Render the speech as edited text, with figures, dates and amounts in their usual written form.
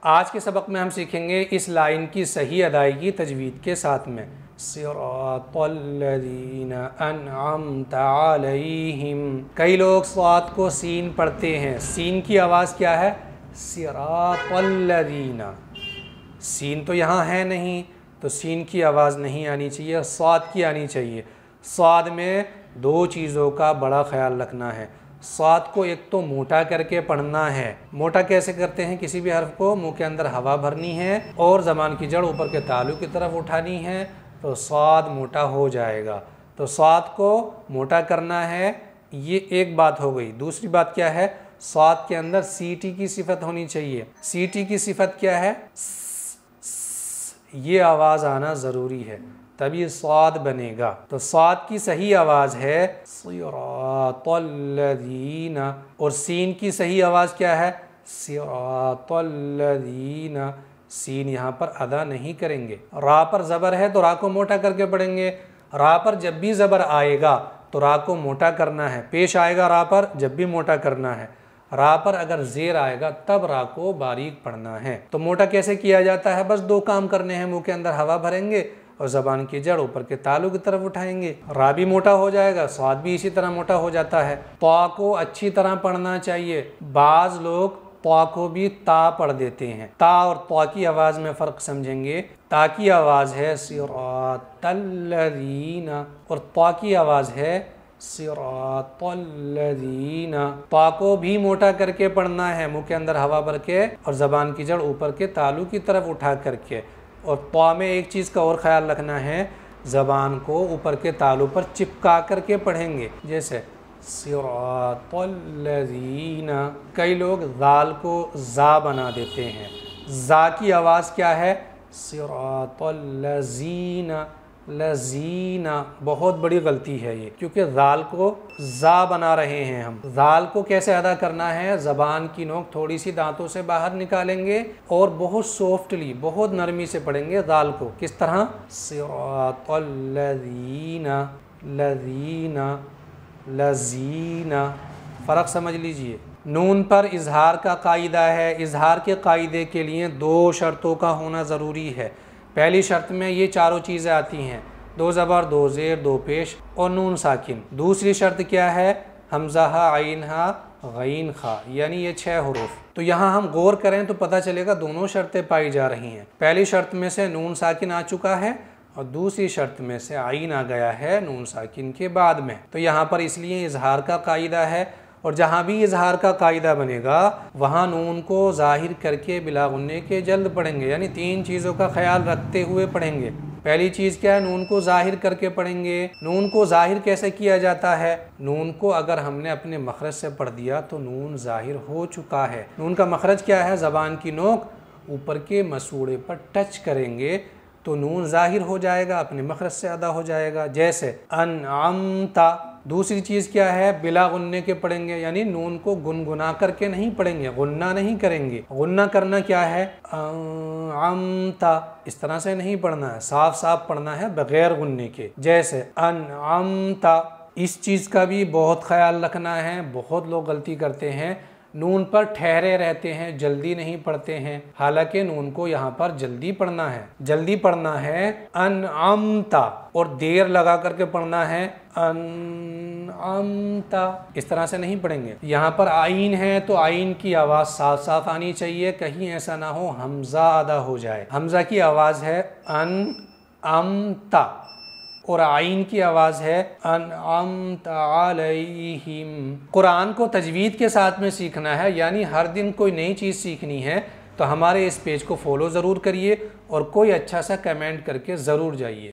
आज के सबक में हम सीखेंगे इस लाइन की सही अदायगी तजवीद के साथ में। सिरातल्लज़ीना अनअमता अलैहिम। कई लोग स्वाद को सीन पढ़ते हैं, सीन की आवाज़ क्या है? सिरातल्लज़ीना। सीन तो यहाँ है नहीं, तो सीन की आवाज़ नहीं आनी चाहिए, स्वाद की आनी चाहिए। स्वाद में दो चीज़ों का बड़ा ख्याल रखना है। स्वाद को एक तो मोटा करके पढ़ना है। मोटा कैसे करते हैं? किसी भी हर्फ को मुंह के अंदर हवा भरनी है और ज़बान की जड़ ऊपर के तालु की तरफ उठानी है, तो स्वाद मोटा हो जाएगा। तो स्वाद को मोटा करना है, ये एक बात हो गई। दूसरी बात क्या है? स्वाद के अंदर सीटी की सिफत होनी चाहिए। सीटी की सिफत क्या है? ये आवाज़ आना ज़रूरी है, तभी स्वाद बनेगा। तो स्वाद की सही आवाज़ है सिरातल्लज़ीना, और सीन की सही आवाज़ क्या है? सिरातल्लज़ीना। सीन यहाँ पर अदा नहीं करेंगे। रा पर ज़बर है तो रा को मोटा करके पढ़ेंगे। रा पर जब भी ज़बर आएगा तो रा को मोटा करना है। पेश आएगा रा पर जब भी मोटा करना है। रा पर अगर ज़ेर आएगा तब रा को बारीक पढ़ना है। तो मोटा कैसे किया जाता है? बस दो काम करने हैं। मुंह के अंदर हवा भरेंगे और ज़बान की जड़ ऊपर के तालु की तरफ उठाएंगे। रा भी मोटा हो जाएगा, स्वाद भी इसी तरह मोटा हो जाता है। ता को अच्छी तरह पढ़ना चाहिए। बाज़ लोग ता को भी ता पढ़ देते हैं। ता और ता की आवाज़ में फ़र्क समझेंगे। ता की आवाज़ है सिरातल्लज़ीना और ता की आवाज़ है सिरातल्लज़ीना। ता को भी मोटा करके पढ़ना है, मुंह के अंदर हवा भर के और ज़बान की जड़ ऊपर के तालु की तरफ उठा करके। और ता में एक चीज़ का और ख़याल रखना है, ज़बान को ऊपर के तालु पर चिपका करके पढ़ेंगे, जैसे सिरातल्लज़ीना। कई लोग ज़ाल को ज़ा बना देते हैं। ज़ा की आवाज़ क्या है? सिरातल्लज़ीना। लज़ीना। बहुत बड़ी गलती है ये, क्योंकि ज़ाल को ज़ा बना रहे हैं हम। ज़ाल को कैसे अदा करना है? ज़बान की नोक थोड़ी सी दांतों से बाहर निकालेंगे और बहुत सॉफ्टली, बहुत नरमी से पढ़ेंगे ज़ाल को। किस तरह? सिरातल्लज़ीना, लज़ीना, लज़ीना। फ़र्क समझ लीजिए। नून पर इजहार का कायदा है। इजहार के कायदे के लिए दो शर्तों का होना ज़रूरी है। पहली शर्त में ये चारों चीज़ें आती हैं, दो ज़बर, दो ज़ेर, दो पेश और नून साकिन। दूसरी शर्त क्या है? हमज़ा हा, आइन हा, गईन खा, यानी ये 6 हुरूफ। तो यहाँ हम गौर करें तो पता चलेगा दोनों शर्तें पाई जा रही हैं। पहली शर्त में से नून साकिन आ चुका है और दूसरी शर्त में से आइन आ गया है नून साकिन के बाद में। तो यहाँ पर इसलिए इजहार का कायदा है, और जहाँ भी इजहार का कायदा बनेगा वहाँ नून को ज़ाहिर करके बिला गुन्ने के जल्द पढ़ेंगे, यानी 3 चीज़ों का ख्याल रखते हुए पढ़ेंगे। पहली चीज़ क्या है? नून को ज़ाहिर करके पढ़ेंगे। नून को ज़ाहिर कैसे किया जाता है? नून को अगर हमने अपने मखरज से पढ़ दिया तो नून ज़ाहिर हो चुका है। नून का मखरज क्या है? ज़बान की नोक ऊपर के मसूड़े पर टच करेंगे तो नून ज़ाहिर हो जाएगा, अपने मखरज से अदा हो जाएगा, जैसे अनअमता। दूसरी चीज़ क्या है? बिला गुन्ने के पढ़ेंगे, यानी नून को गुनगुना करके नहीं पढ़ेंगे, गुन्ना नहीं करेंगे। गुन्ना करना क्या है? अमता। इस तरह से नहीं पढ़ना है, साफ साफ पढ़ना है बगैर गुन्ने के, जैसे अनअमता। इस चीज़ का भी बहुत ख्याल रखना है। बहुत लोग गलती करते हैं, नून पर ठहरे रहते हैं, जल्दी नहीं पढ़ते हैं। हालांकि नून को यहाँ पर जल्दी पढ़ना है। जल्दी पढ़ना है अनअमता, और देर लगा करके पढ़ना है अनअमता। इस तरह से नहीं पढ़ेंगे। यहाँ पर आइन है तो आइन की आवाज़ साफ साफ आनी चाहिए, कहीं ऐसा ना हो हमज़ा अदा हो जाए। हमज़ा की आवाज़ है अनअमता और आइन की आवाज़ है अनअमता अलैहिम। कुरान को तजवीद के साथ में सीखना है, यानी हर दिन कोई नई चीज़ सीखनी है, तो हमारे इस पेज को फॉलो ज़रूर करिए और कोई अच्छा सा कमेंट करके ज़रूर जाइए।